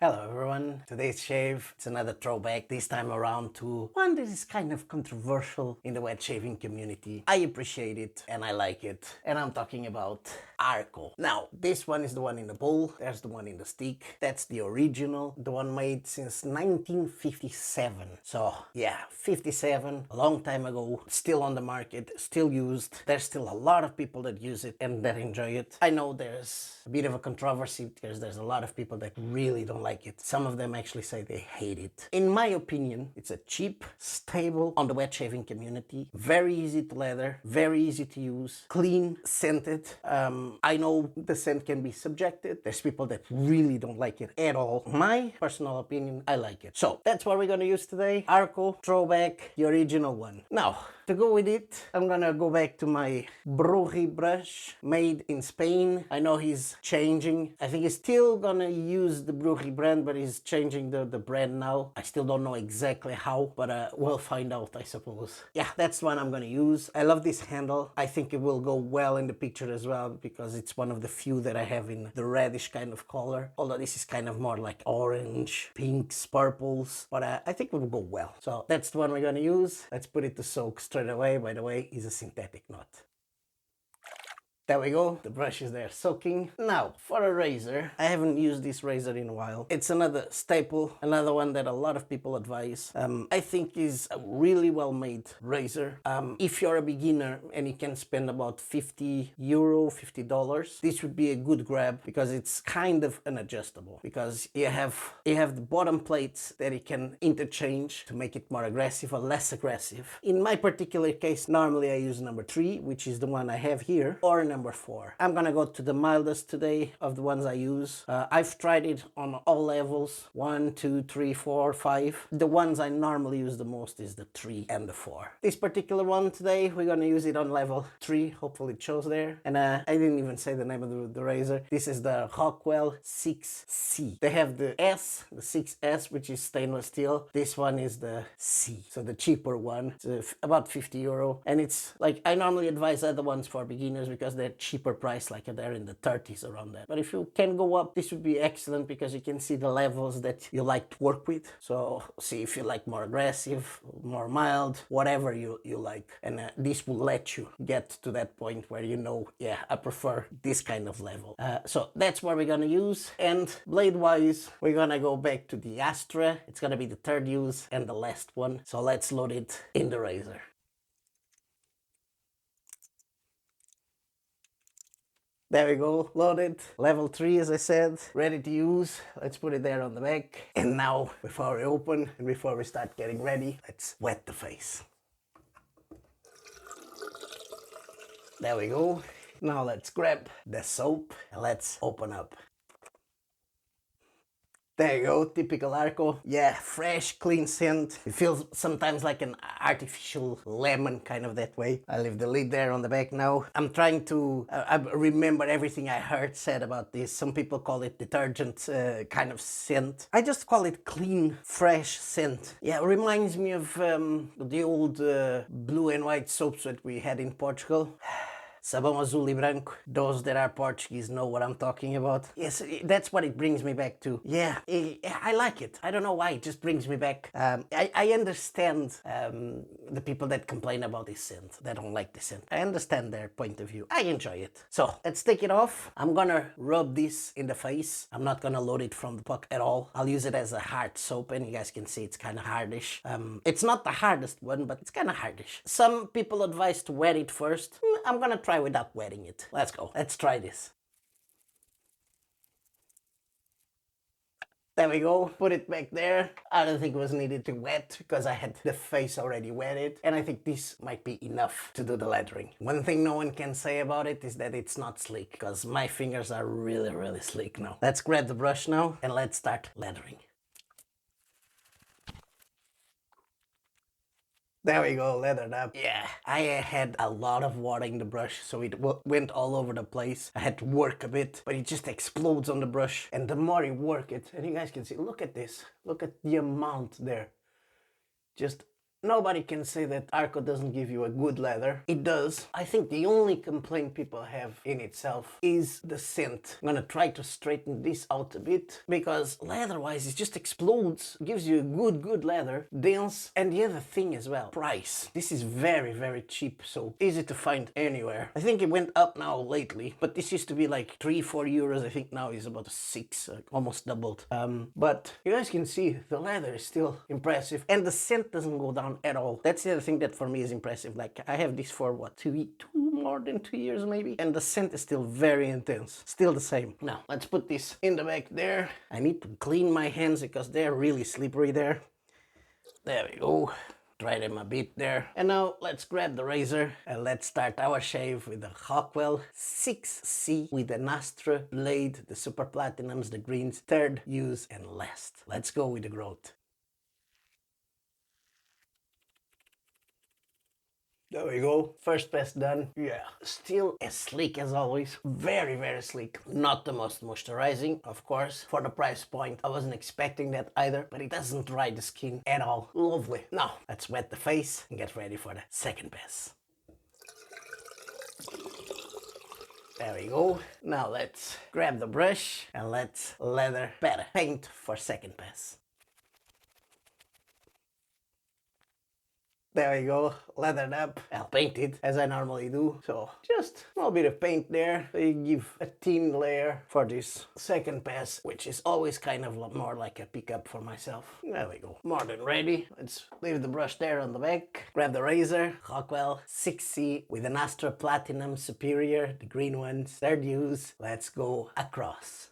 Hello everyone, today's shave, it's another throwback, this time around to one that is kind of controversial in the wet shaving community. I appreciate it and I like it, and I'm talking about ARKO. Now, this one is the one in the bowl, there's the one in the stick, that's the original, the one made since 1957. So yeah, 57, a long time ago, still on the market, still used. There's still a lot of people that use it and that enjoy it. I know there's a bit of a controversy because there's a lot of people that really don't like it. Some of them actually say they hate it. In my opinion, it's a cheap staple on the wet shaving community. Very easy to lather, very easy to use, clean, scented. I know the scent can be subjective. There's people that really don't like it at all. My personal opinion, I like it. So that's what we're gonna use today. ARKO Throwback, the original one. Now, to go with it, I'm gonna go back to my Bruji Brush, made in Spain. I know he's changing. I think he's still gonna use the Bruji brand, but he's changing the brand now. I still don't know exactly how, but we'll find out, I suppose. Yeah, that's the one I'm gonna use. I love this handle. I think it will go well in the picture as well, because it's one of the few that I have in the reddish kind of color. Although this is kind of more like orange, pinks, purples, but I think it will go well. So that's the one we're gonna use. Let's put it to soak straight away. By the way, is a synthetic knot. There we go, the brush is there soaking. Now, for a razor, I haven't used this razor in a while. It's another staple, another one that a lot of people advise. I think is a really well-made razor. If you're a beginner and you can spend about €50, $50, this would be a good grab because it's kind of unadjustable. Because you have the bottom plates that you can interchange to make it more aggressive or less aggressive. In my particular case, normally I use number 3, which is the one I have here, or number 4. I'm gonna go to the mildest today of the ones I use. I've tried it on all levels, 1, 2, 3, 4, 5. The ones I normally use the most is the 3 and the 4. This particular one today, we're gonna use it on level 3. Hopefully it shows there. And I didn't even say the name of the razor. This is the Rockwell 6C. They have the S, the 6S, which is stainless steel. This one is the C, so the cheaper one. It's about €50. And it's like, I normally advise other ones for beginners because they're cheaper price, like they're in the 30s around that. But if you can go up, this would be excellent because you can see the levels that you like to work with. So see if you like more aggressive, more mild, whatever you like. And this will let you get to that point where you know, yeah, I prefer this kind of level. So that's what we're gonna use. And blade wise, we're gonna go back to the Astra. It's gonna be the third use and the last one. So let's load it in the razor. There we go, loaded. Level 3, as I said, ready to use. Let's put it there on the back. And now, before we open and before we start getting ready, let's wet the face. There we go. Now let's grab the soap and let's open up. There you go, typical ARKO. Yeah, fresh, clean scent. It feels sometimes like an artificial lemon, kind of that way. I leave the lid there on the back now. I'm trying to I remember everything I heard said about this. Some people call it detergent kind of scent. I just call it clean, fresh scent. Yeah, it reminds me of the old blue and white soaps that we had in Portugal. Sabão azul e branco. Those that are Portuguese know what I'm talking about. Yes, that's what it brings me back to. Yeah, I like it. I don't know why, it just brings me back. I understand the people that complain about this scent, that don't like the scent. I understand their point of view. I enjoy it. So, let's take it off. I'm gonna rub this in the face. I'm not gonna load it from the puck at all. I'll use it as a hard soap, and you guys can see it's kind of hardish. It's not the hardest one, but it's kind of hardish. Some people advise to wet it first. I'm gonna try without wetting it. Let's go. Let's try this. There we go. Put it back there. I don't think it was needed to wet because I had the face already wetted. And I think this might be enough to do the lathering. One thing no one can say about it is that it's not sleek, because my fingers are really, really sleek now. Let's grab the brush now and let's start lathering. There we go, leathered up. Yeah, I had a lot of water in the brush, so it went all over the place. I had to work a bit, but it just explodes on the brush. And the more you work it, and you guys can see, look at this. Look at the amount there. Just Nobody can say that ARKO doesn't give you a good leather. It does. I think the only complaint people have in itself is the scent. I'm gonna try to straighten this out a bit because leather-wise it just explodes. Gives you a good leather, dense, and the other thing as well, price. This is very cheap, so easy to find anywhere. I think it went up now lately, but this used to be like 3-4 euros. I think now is about 6, almost doubled. But you guys can see the leather is still impressive, and the scent doesn't go down at all. That's the other thing that for me is impressive. Like, I have this for what, more than 2 years maybe, and the scent is still very intense, still the same. Now let's put this in the back there. I need to clean my hands because they're really slippery there. There we go. Dry them a bit there. And now let's grab the razor and let's start our shave with the Rockwell 6C with an Astra blade, the super platinums, the greens, third use and last. Let's go with the growth. There we go, first pass done. Yeah, still as sleek as always. Very sleek. Not the most moisturizing, of course. For the price point, I wasn't expecting that either, but it doesn't dry the skin at all. Lovely. Now, let's wet the face and get ready for the second pass. There we go. Now let's grab the brush and let's lather better paint for second pass. There we go, lathered up. I'll paint it as I normally do. So just a little bit of paint there. So you give a thin layer for this second pass, which is always kind of more like a pickup for myself. There we go, more than ready. Let's leave the brush there on the back. Grab the razor, Rockwell 6C with an Astra Platinum Superior, the green ones, third use. Let's go across.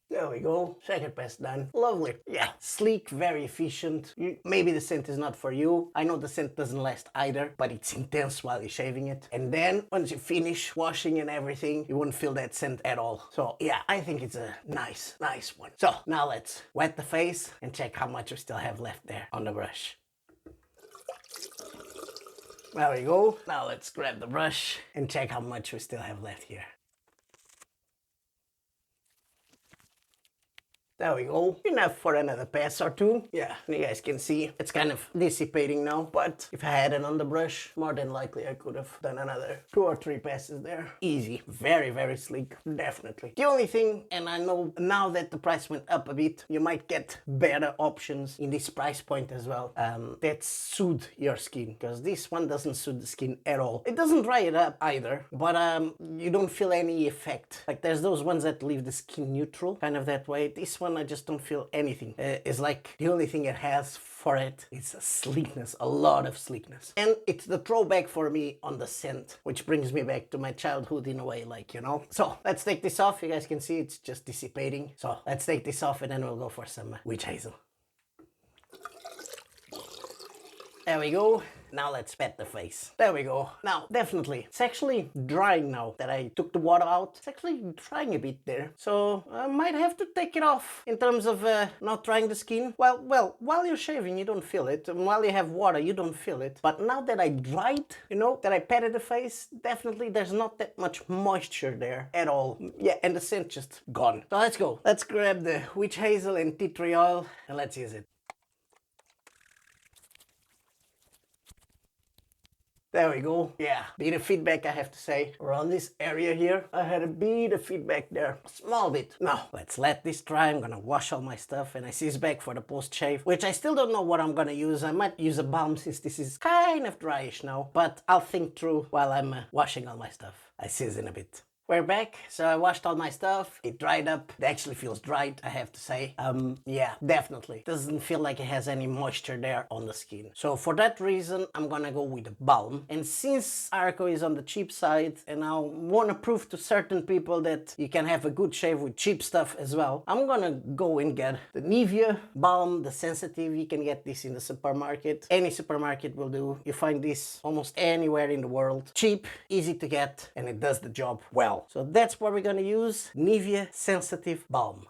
There we go, second pass done. Lovely. Yeah, sleek, very efficient. Maybe the scent is not for you. I know the scent doesn't last either, but it's intense while you're shaving it. And then once you finish washing and everything, you won't feel that scent at all. So yeah, I think it's a nice one. So now let's wet the face and check how much we still have left there on the brush. There we go. Now let's grab the brush and check how much we still have left here. There we go, enough for another pass or two. Yeah, you guys can see it's kind of dissipating now, but if I had an underbrush, more than likely I could have done another 2 or 3 passes there. Easy, very sleek, definitely. The only thing, and I know now that the price went up a bit, you might get better options in this price point as well, that suit your skin, because this one doesn't suit the skin at all. It doesn't dry it up either, but you don't feel any effect. Like there's those ones that leave the skin neutral, kind of that way. This one I just don't feel anything. It's like the only thing it has for it is a sleekness, a lot of sleekness. And it's the throwback for me on the scent, which brings me back to my childhood in a way, like, you know. So let's take this off. You guys can see it's just dissipating. So let's take this off and then we'll go for some witch hazel. There we go. Now let's pet the face. There we go. Now, definitely, it's actually drying now that I took the water out. It's actually drying a bit there. So I might have to take it off in terms of not drying the skin. Well, while you're shaving, you don't feel it. And while you have water, you don't feel it. But now that I dried, you know, that I patted the face, definitely there's not that much moisture there at all. Yeah, and the scent just gone. So let's go. Let's grab the witch hazel and tea tree oil and let's use it. There we go. Yeah, bit of feedback I have to say. Around this area here, I had a bit of feedback there. A small bit. Now, let's let this dry. I'm gonna wash all my stuff and I see it's back for the post-shave, which I still don't know what I'm gonna use. I might use a balm since this is kind of dryish now, but I'll think through while I'm washing all my stuff. I see you in a bit. We're back, so I washed all my stuff, it dried up, it actually feels dried, I have to say. Yeah, definitely. Doesn't feel like it has any moisture there on the skin. So for that reason, I'm gonna go with the Balm. And since ARKO is on the cheap side, and I wanna prove to certain people that you can have a good shave with cheap stuff as well, I'm gonna go and get the Nivea Balm, the Sensitive. You can get this in the supermarket. Any supermarket will do. You find this almost anywhere in the world. Cheap, easy to get, and it does the job well. So that's what we're gonna use, Nivea Sensitive Balm.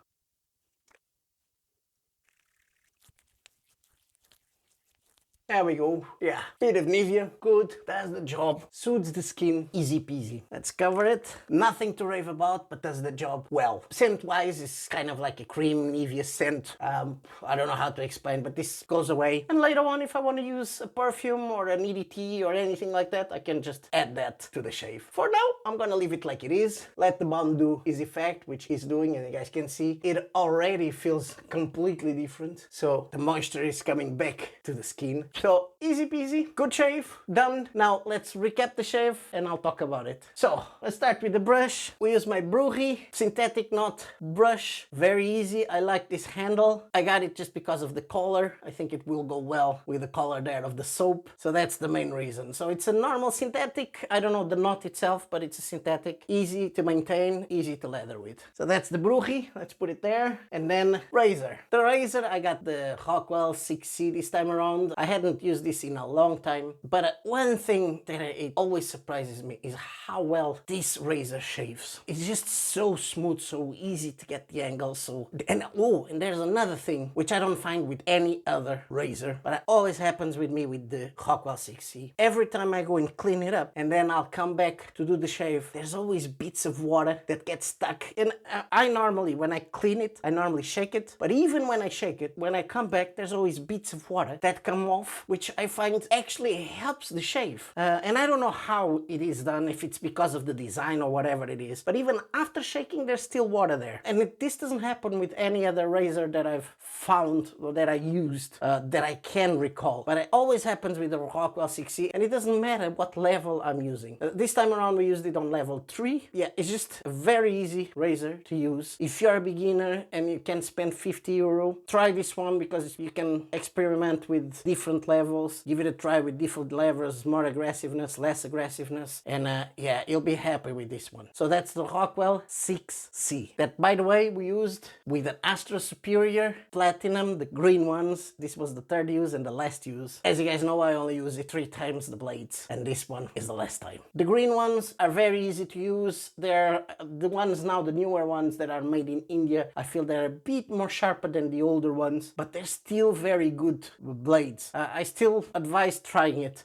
There we go. Yeah, bit of Nivea, good, does the job, soothes the skin, easy peasy. Let's cover it. Nothing to rave about, but does the job well. Scent-wise, it's kind of like a cream Nivea scent. I don't know how to explain, but this goes away. And later on, if I want to use a perfume or an EDT or anything like that, I can just add that to the shave. For now, I'm gonna leave it like it is. Let the balm do his effect, which he's doing, and you guys can see it already feels completely different. So the moisture is coming back to the skin. So easy peasy, good shave, done. Now let's recap the shave and I'll talk about it. So let's start with the brush. We use my Bruji synthetic knot brush. Very easy. I like this handle. I got it just because of the color. I think it will go well with the color there of the soap. So that's the main reason. So it's a normal synthetic. I don't know the knot itself, but it's a synthetic. Easy to maintain, easy to leather with. So that's the Bruji. Let's put it there. And then razor. The razor, I got the Rockwell 6C this time around. I hadn't used this in a long time, but one thing that it always surprises me is how well this razor shaves. It's just so smooth, so easy to get the angle. And there's another thing which I don't find with any other razor, but it always happens with me with the Rockwell 6C. Every time I go and clean it up and then I'll come back to do the shave, there's always bits of water that get stuck. And I normally, when I clean it, I normally shake it, but even when I shake it, when I come back, there's always bits of water that come off, which I find actually helps the shave. And I don't know how it is done, if it's because of the design or whatever it is, but even after shaking, there's still water there. And this doesn't happen with any other razor that I've found or that I used that I can recall. But it always happens with the Rockwell 6C, and it doesn't matter what level I'm using. This time around, we used it on level 3. Yeah, it's just a very easy razor to use. If you're a beginner and you can spend 50 euro, try this one because you can experiment with different levels. Give it a try with different levels, more aggressiveness, less aggressiveness, and yeah, you'll be happy with this one. So that's the Rockwell 6C. That, by the way, we used with an Astra Superior Platinum, the green ones. This was the third use and the last use. As you guys know, I only use it 3 times the blades, and this one is the last time. The green ones are very easy to use. They're the ones now, the newer ones that are made in India. I feel they're a bit more sharper than the older ones, but they're still very good blades. I still advise trying it,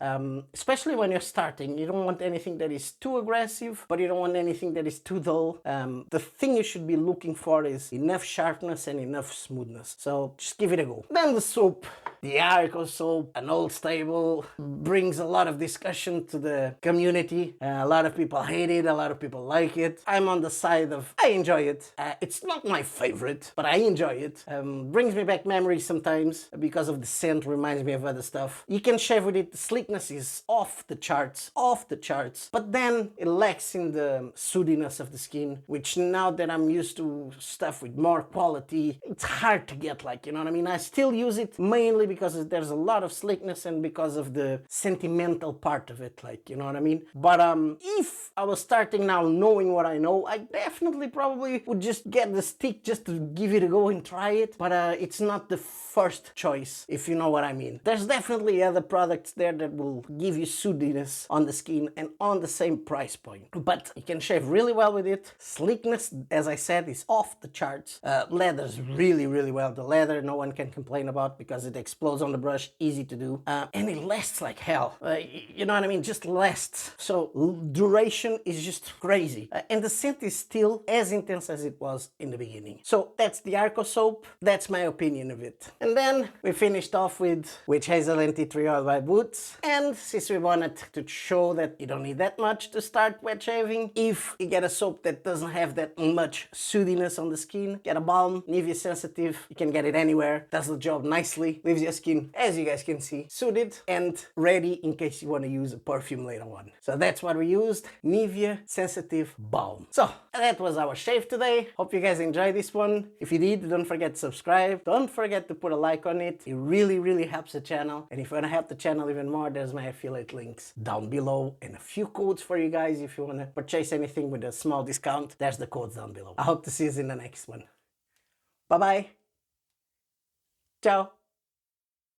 especially when you're starting. You don't want anything that is too aggressive, but you don't want anything that is too dull. The thing you should be looking for is enough sharpness and enough smoothness. So just give it a go. Then the soap. The ARKO Soap, an old stable, brings a lot of discussion to the community. A lot of people hate it, a lot of people like it. I'm on the side of, I enjoy it. It's not my favorite, but I enjoy it. Brings me back memories sometimes because of the scent, reminds me of other stuff. You can shave with it, the slickness is off the charts, but then it lacks in the soothiness of the skin, which now that I'm used to stuff with more quality, it's hard to get, like, you know what I mean? I still use it mainly because there's a lot of slickness and because of the sentimental part of it, like, you know what I mean? But if I was starting now knowing what I know, I definitely probably would just get the stick just to give it a go and try it, but it's not the first choice, if you know what I mean. There's definitely other products there that will give you soothiness on the skin and on the same price point, but you can shave really well with it. Slickness, as I said, is off the charts. Leathers really well. The leather no one can complain about because it explodes on the brush, easy to do, and it lasts like hell. You know what I mean? Just lasts. So duration is just crazy, and the scent is still as intense as it was in the beginning. So that's the ARKO Soap. That's my opinion of it. And then we finished off with Hazel and Tea Tree Oil by Boots. And since we wanted to show that you don't need that much to start wet shaving, if you get a soap that doesn't have that much soothiness on the skin, get a Balm, Nivea sensitive. You can get it anywhere. Does the job nicely. Leaves your skin, as you guys can see, soothed and ready in case you want to use a perfume later on. So that's what we used, Nivea Sensitive Balm. So that was our shave today. Hope you guys enjoyed this one. If you did, don't forget to subscribe. Don't forget to put a like on it. It really helps the channel. And if you want to help the channel even more, there's my affiliate links down below and a few codes for you guys if you want to purchase anything with a small discount. There's the codes down below. I hope to see you in the next one. Bye bye. Ciao.